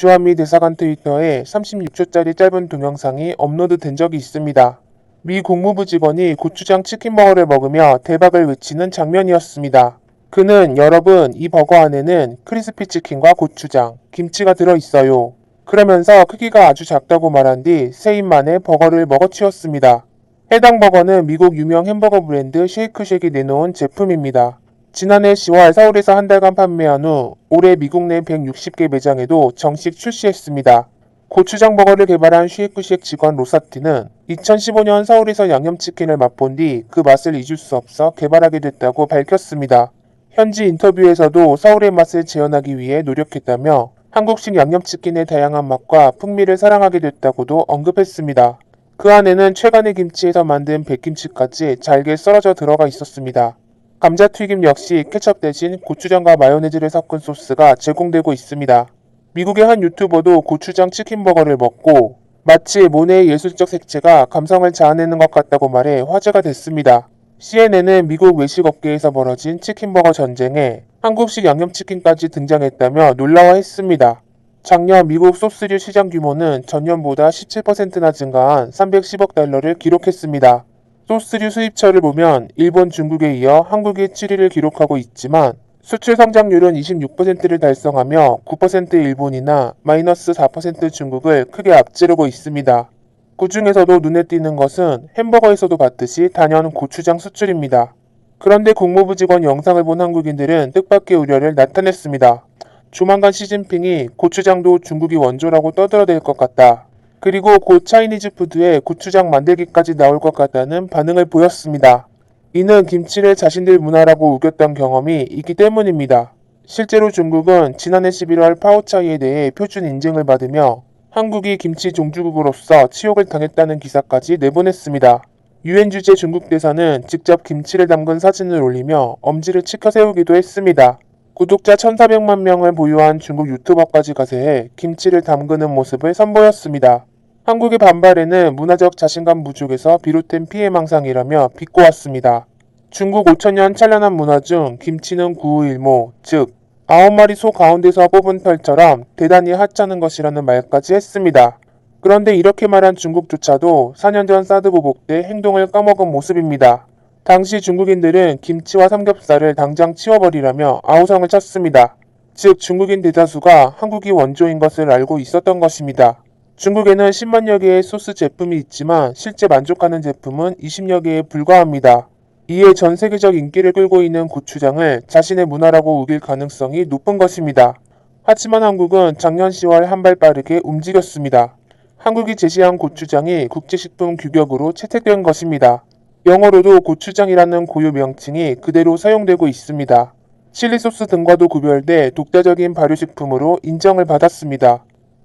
주한미 대사관 트위터에 36초짜리 짧은 동영상이 업로드된 적이 있습니다. 미 국무부 직원이 고추장 치킨버거를 먹으며 대박을 외치는 장면이었습니다. 그는 여러분, 이 버거 안에는 크리스피 치킨과 고추장, 김치가 들어있어요. 그러면서 크기가 아주 작다고 말한 뒤 세 입만에 버거를 먹어치웠습니다. 해당 버거는 미국 유명 햄버거 브랜드 쉐이크쉑이 내놓은 제품입니다. 지난해 10월 서울에서 한 달간 판매한 후 올해 미국 내 160개 매장에도 정식 출시했습니다. 고추장 버거를 개발한 쉐이크쉑 직원 로사티는 2015년 서울에서 양념치킨을 맛본 뒤 그 맛을 잊을 수 없어 개발하게 됐다고 밝혔습니다. 현지 인터뷰에서도 서울의 맛을 재현하기 위해 노력했다며 한국식 양념치킨의 다양한 맛과 풍미를 사랑하게 됐다고도 언급했습니다. 그 안에는 최간의 김치에서 만든 백김치까지 잘게 썰어져 들어가 있었습니다. 감자튀김 역시 케첩 대신 고추장과 마요네즈를 섞은 소스가 제공되고 있습니다. 미국의 한 유튜버도 고추장 치킨버거를 먹고 마치 모네의 예술적 색채가 감성을 자아내는 것 같다고 말해 화제가 됐습니다. CNN은 미국 외식업계에서 벌어진 치킨버거 전쟁에 한국식 양념치킨까지 등장했다며 놀라워했습니다. 작년 미국 소스류 시장 규모는 전년보다 17%나 증가한 310억 달러를 기록했습니다. 소스류 수입처를 보면 일본, 중국에 이어 한국이 7위를 기록하고 있지만 수출 성장률은 26%를 달성하며 9% 일본이나 마이너스 4% 중국을 크게 앞지르고 있습니다. 그 중에서도 눈에 띄는 것은 햄버거에서도 봤듯이 단연 고추장 수출입니다. 그런데 국무부 직원 영상을 본 한국인들은 뜻밖의 우려를 나타냈습니다. 조만간 시진핑이 고추장도 중국이 원조라고 떠들어댈 것 같다. 그리고 곧 차이니즈 푸드에 고추장 만들기까지 나올 것 같다는 반응을 보였습니다. 이는 김치를 자신들 문화라고 우겼던 경험이 있기 때문입니다. 실제로 중국은 지난해 11월 파오차이에 대해 표준 인증을 받으며 한국이 김치 종주국으로서 치욕을 당했다는 기사까지 내보냈습니다. 유엔 주재 중국 대사는 직접 김치를 담근 사진을 올리며 엄지를 치켜 세우기도 했습니다. 구독자 1,400만 명을 보유한 중국 유튜버까지 가세해 김치를 담그는 모습을 선보였습니다. 한국의 반발에는 문화적 자신감 부족에서 비롯된 피해망상이라며 비꼬았습니다. 중국 5천년 찬란한 문화 중 김치는 구우일모, 즉 9마리 소 가운데서 뽑은 털처럼 대단히 하찮은 것이라는 말까지 했습니다. 그런데 이렇게 말한 중국조차도 4년 전 사드 보복 때 행동을 까먹은 모습입니다. 당시 중국인들은 김치와 삼겹살을 당장 치워버리라며 아우성을 쳤습니다. 즉 중국인 대다수가 한국이 원조인 것을 알고 있었던 것입니다. 중국에는 10만여 개의 소스 제품이 있지만 실제 만족하는 제품은 20여 개에 불과합니다. 이에 전 세계적 인기를 끌고 있는 고추장을 자신의 문화라고 우길 가능성이 높은 것입니다. 하지만 한국은 작년 10월 한 발 빠르게 움직였습니다. 한국이 제시한 고추장이 국제식품 규격으로 채택된 것입니다. 영어로도 고추장이라는 고유 명칭이 그대로 사용되고 있습니다. 칠리소스 등과도 구별돼 독자적인 발효식품으로 인정을 받았습니다.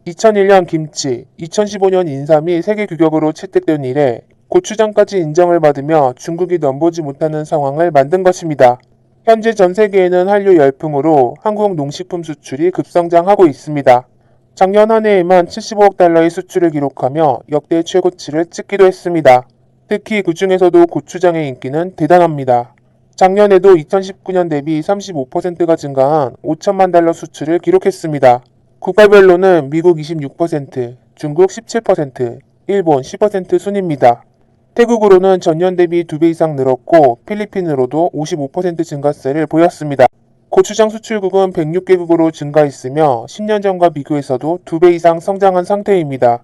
2001년 김치, 2015년 인삼이 세계 규격으로 채택된 이래 고추장까지 인정을 받으며 중국이 넘보지 못하는 상황을 만든 것입니다. 현재 전 세계에는 한류 열풍으로 한국 농식품 수출이 급성장하고 있습니다. 작년 한 해에만 75억 달러의 수출을 기록하며 역대 최고치를 찍기도 했습니다. 특히 그 중에서도 고추장의 인기는 대단합니다. 작년에도 2019년 대비 35%가 증가한 5천만 달러 수출을 기록했습니다. 국가별로는 미국 26%, 중국 17%, 일본 10% 순입니다. 태국으로는 전년 대비 2배 이상 늘었고 필리핀으로도 55% 증가세를 보였습니다. 고추장 수출국은 106개국으로 증가했으며 10년 전과 비교해서도 2배 이상 성장한 상태입니다.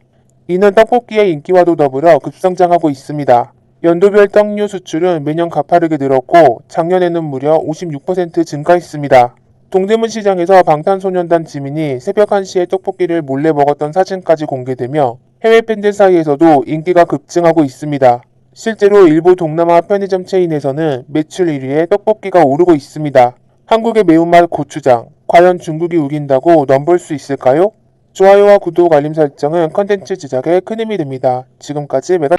이는 떡볶이의 인기와도 더불어 급성장하고 있습니다. 연도별 떡류 수출은 매년 가파르게 늘었고 작년에는 무려 56% 증가했습니다. 동대문 시장에서 방탄소년단 지민이 새벽 1시에 떡볶이를 몰래 먹었던 사진까지 공개되며 해외 팬들 사이에서도 인기가 급증하고 있습니다. 실제로 일부 동남아 편의점 체인에서는 매출 1위에 떡볶이가 오르고 있습니다. 한국의 매운맛 고추장, 과연 중국이 우긴다고 넘볼 수 있을까요? 좋아요와 구독, 알림 설정은 컨텐츠 제작에 큰 힘이 됩니다. 지금까지 메가